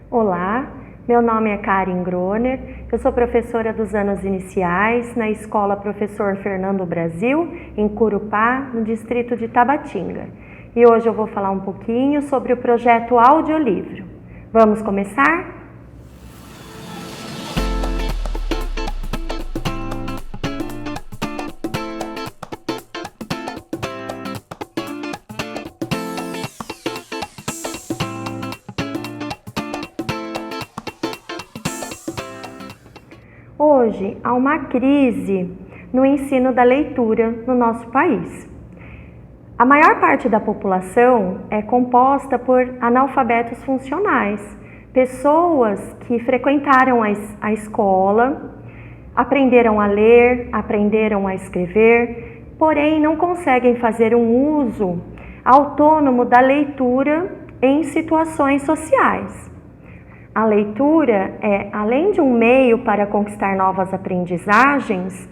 Olá, meu nome é Karen Groner, eu sou professora dos anos iniciais na Escola Professor Fernando Brasil, em Curupá, no distrito de Tabatinga. E hoje eu vou falar um pouquinho sobre o projeto Audiolivro. Vamos começar? Hoje, há uma crise no ensino da leitura no nosso país. A maior parte da população é composta por analfabetos funcionais, pessoas que frequentaram a escola, aprenderam a ler, aprenderam a escrever, porém não conseguem fazer um uso autônomo da leitura em situações sociais. A leitura é, além de um meio para conquistar novas aprendizagens,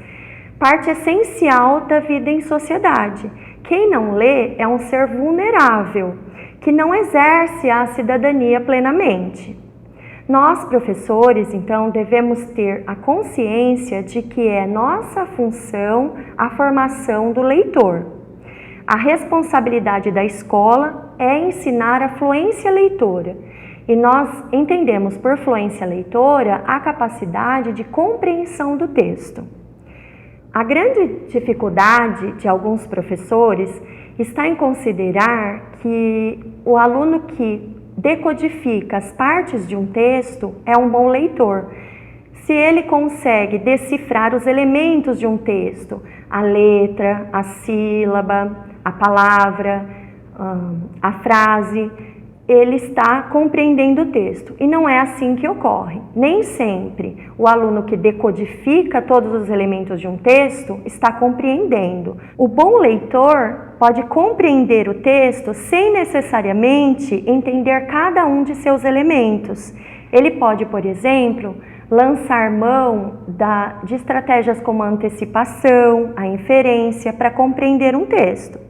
parte essencial da vida em sociedade. Quem não lê é um ser vulnerável, que não exerce a cidadania plenamente. Nós, professores, então, devemos ter a consciência de que é nossa função a formação do leitor. A responsabilidade da escola é ensinar a fluência leitora. E nós entendemos por fluência leitora a capacidade de compreensão do texto. A grande dificuldade de alguns professores está em considerar que o aluno que decodifica as partes de um texto é um bom leitor. Se ele consegue decifrar os elementos de um texto, a letra, a sílaba, a palavra, a frase, ele está compreendendo o texto. E não é assim que ocorre. Nem sempre o aluno que decodifica todos os elementos de um texto está compreendendo. O bom leitor pode compreender o texto sem necessariamente entender cada um de seus elementos. Ele pode, por exemplo, lançar mão de estratégias como a antecipação, a inferência, para compreender um texto.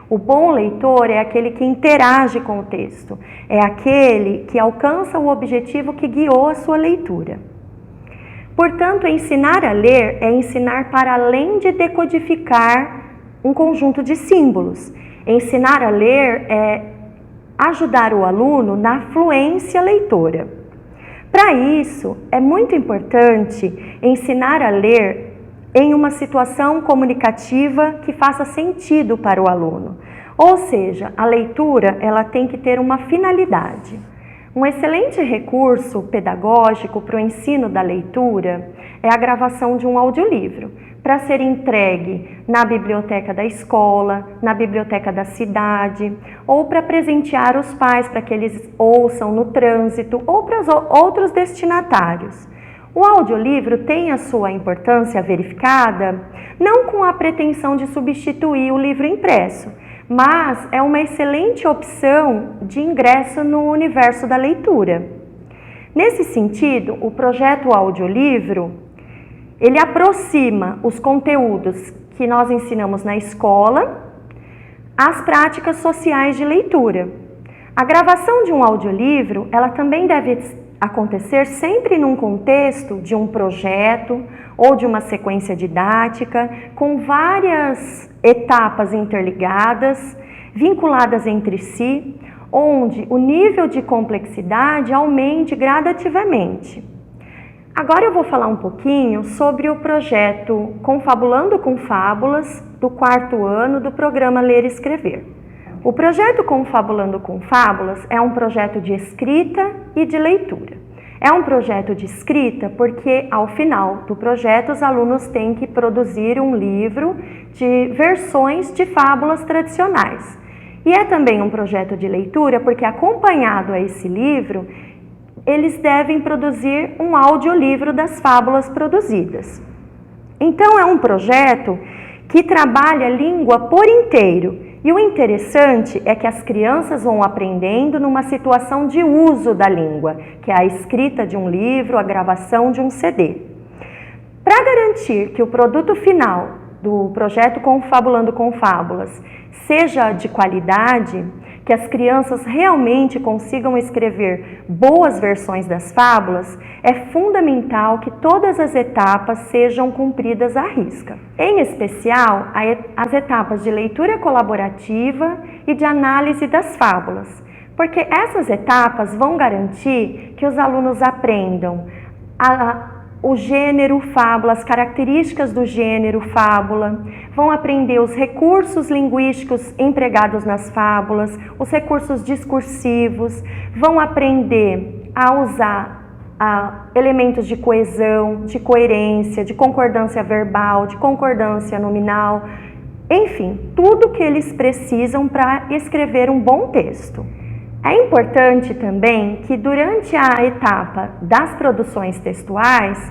O bom leitor é aquele que interage com o texto, é aquele que alcança o objetivo que guiou a sua leitura. Portanto, ensinar a ler é ensinar para além de decodificar um conjunto de símbolos. Ensinar a ler é ajudar o aluno na fluência leitora. Para isso, é muito importante ensinar a ler em uma situação comunicativa que faça sentido para o aluno. Ou seja, a leitura ela tem que ter uma finalidade. Um excelente recurso pedagógico para o ensino da leitura é a gravação de um audiolivro, para ser entregue na biblioteca da escola, na biblioteca da cidade, ou para presentear os pais para que eles ouçam no trânsito, ou para os outros destinatários. O audiolivro tem a sua importância verificada, não com a pretensão de substituir o livro impresso, mas é uma excelente opção de ingresso no universo da leitura. Nesse sentido, o projeto Audiolivro, ele aproxima os conteúdos que nós ensinamos na escola às práticas sociais de leitura. A gravação de um audiolivro, ela também deve acontecer sempre num contexto de um projeto ou de uma sequência didática com várias etapas interligadas, vinculadas entre si, onde o nível de complexidade aumente gradativamente. Agora eu vou falar um pouquinho sobre o projeto Confabulando com Fábulas do 4º ano do programa Ler e Escrever. O projeto Confabulando com Fábulas é um projeto de escrita e de leitura. É um projeto de escrita porque, ao final do projeto, os alunos têm que produzir um livro de versões de fábulas tradicionais. E é também um projeto de leitura porque, acompanhado a esse livro, eles devem produzir um audiolivro das fábulas produzidas. Então, é um projeto que trabalha a língua por inteiro. E o interessante é que as crianças vão aprendendo numa situação de uso da língua, que é a escrita de um livro, a gravação de um CD. Para garantir que o produto final do projeto Confabulando com Fábulas seja de qualidade, que as crianças realmente consigam escrever boas versões das fábulas, é fundamental que todas as etapas sejam cumpridas à risca. Em especial, as etapas de leitura colaborativa e de análise das fábulas, porque essas etapas vão garantir que os alunos aprendam o gênero fábula, as características do gênero fábula, vão aprender os recursos linguísticos empregados nas fábulas, os recursos discursivos, vão aprender a usar elementos de coesão, de coerência, de concordância verbal, de concordância nominal, enfim, tudo que eles precisam para escrever um bom texto. É importante também que durante a etapa das produções textuais,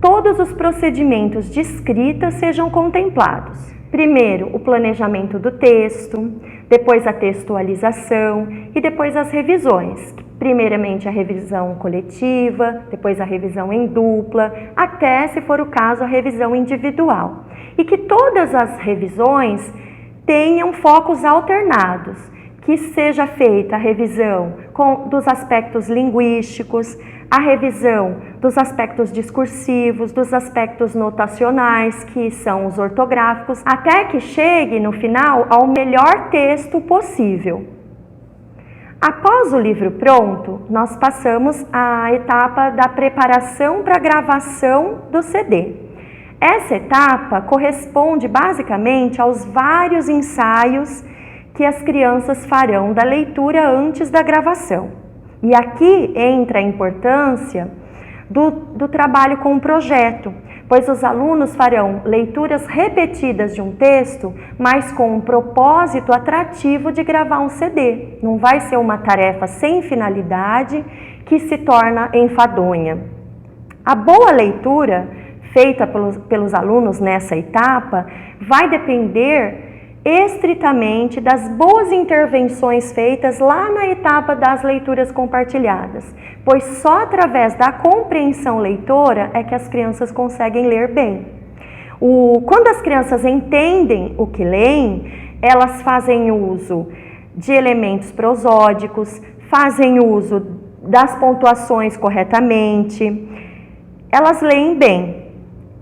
todos os procedimentos de escrita sejam contemplados. Primeiro, o planejamento do texto, depois a textualização e depois as revisões. Primeiramente a revisão coletiva, depois a revisão em dupla, até, se for o caso, a revisão individual. E que todas as revisões tenham focos alternados. Que seja feita a revisão dos aspectos linguísticos, a revisão dos aspectos discursivos, dos aspectos notacionais, que são os ortográficos, até que chegue no final ao melhor texto possível. Após o livro pronto, nós passamos à etapa da preparação para a gravação do CD. Essa etapa corresponde basicamente aos vários ensaios que as crianças farão da leitura antes da gravação. E aqui entra a importância do trabalho com o projeto, pois os alunos farão leituras repetidas de um texto, mas com um propósito atrativo de gravar um CD. Não vai ser uma tarefa sem finalidade que se torna enfadonha. A boa leitura feita pelos alunos nessa etapa vai depender estritamente das boas intervenções feitas lá na etapa das leituras compartilhadas, pois só através da compreensão leitora é que as crianças conseguem ler bem. Quando as crianças entendem o que leem, elas fazem uso de elementos prosódicos, fazem uso das pontuações corretamente, elas leem bem.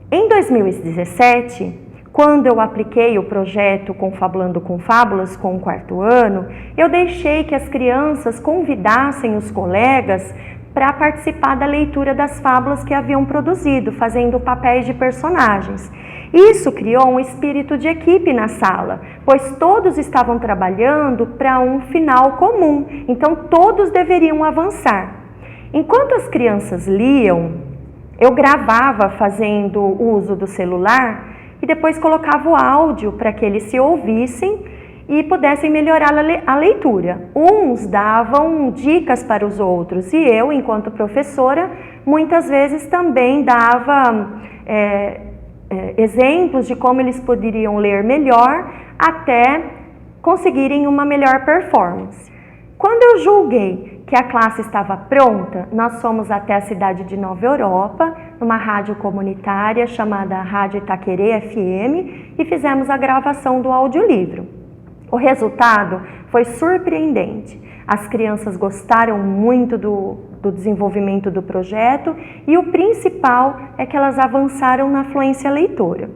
Em 2017, quando eu apliquei o projeto Confabulando com Fábulas com o 4º ano, eu deixei que as crianças convidassem os colegas para participar da leitura das fábulas que haviam produzido, fazendo papéis de personagens. Isso criou um espírito de equipe na sala, pois todos estavam trabalhando para um final comum, então todos deveriam avançar. Enquanto as crianças liam, eu gravava fazendo uso do celular e depois colocava o áudio para que eles se ouvissem e pudessem melhorar a leitura. Uns davam dicas para os outros e eu, enquanto professora, muitas vezes também dava exemplos de como eles poderiam ler melhor até conseguirem uma melhor performance. Quando eu julguei que a classe estava pronta, nós fomos até a cidade de Nova Europa, numa rádio comunitária chamada Rádio Itaquerê FM, e fizemos a gravação do audiolivro. O resultado foi surpreendente. As crianças gostaram muito do desenvolvimento do projeto e o principal é que elas avançaram na fluência leitora.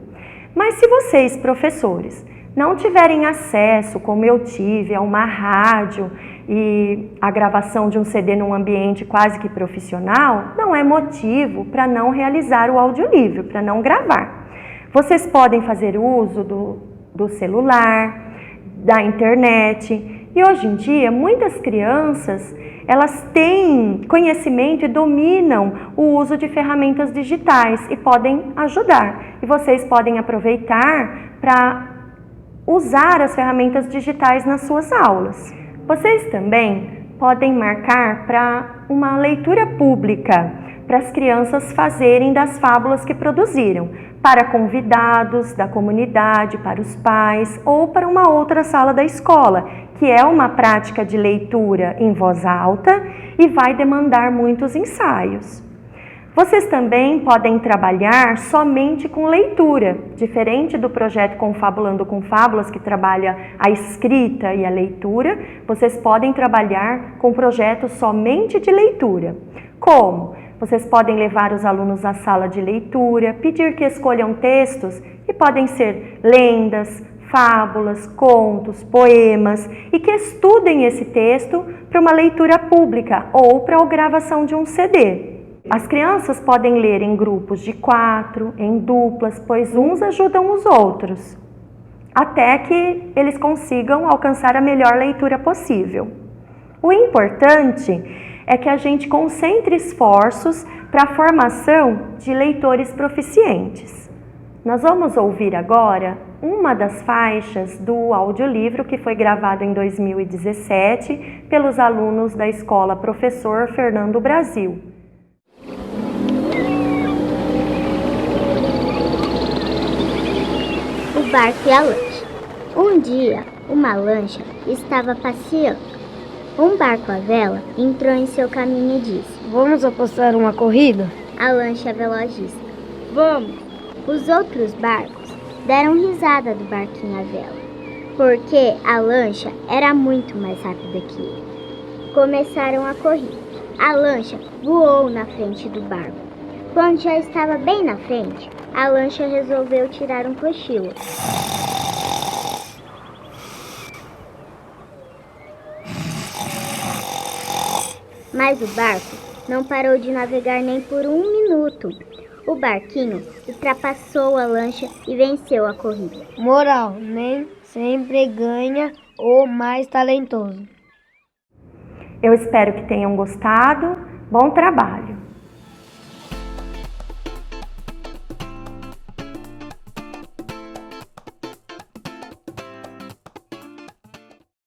Mas se vocês, professores, não tiverem acesso, como eu tive, a uma rádio e a gravação de um CD num ambiente quase que profissional, não é motivo para não realizar o audiolivro, para não gravar. Vocês podem fazer uso do celular, da internet, e hoje em dia muitas crianças elas têm conhecimento e dominam o uso de ferramentas digitais e podem ajudar. E vocês podem aproveitar para usar as ferramentas digitais nas suas aulas. Vocês também podem marcar para uma leitura pública, para as crianças fazerem das fábulas que produziram, para convidados da comunidade, para os pais ou para uma outra sala da escola, que é uma prática de leitura em voz alta e vai demandar muitos ensaios. Vocês também podem trabalhar somente com leitura, diferente do projeto Confabulando com Fábulas, que trabalha a escrita e a leitura. Vocês podem trabalhar com projetos somente de leitura. Como? Vocês podem levar os alunos à sala de leitura, pedir que escolham textos que podem ser lendas, fábulas, contos, poemas e que estudem esse texto para uma leitura pública ou para a gravação de um CD. As crianças podem ler em grupos de 4, em duplas, pois uns ajudam os outros, até que eles consigam alcançar a melhor leitura possível. O importante é que a gente concentre esforços para a formação de leitores proficientes. Nós vamos ouvir agora uma das faixas do audiolivro que foi gravado em 2017 pelos alunos da Escola Professor Fernando Brasil. O barco e a lancha. Um dia, uma lancha estava passeando. Um barco à vela entrou em seu caminho e disse: "Vamos apostar uma corrida?" A lancha veloz disse: "Vamos!" Os outros barcos deram risada do barquinho à vela, porque a lancha era muito mais rápida que ele. Começaram a corrida. A lancha voou na frente do barco. Quando já estava bem na frente, a lancha resolveu tirar um cochilo. Mas o barco não parou de navegar nem por um minuto. O barquinho ultrapassou a lancha e venceu a corrida. Moral: nem sempre ganha o mais talentoso. Eu espero que tenham gostado. Bom trabalho!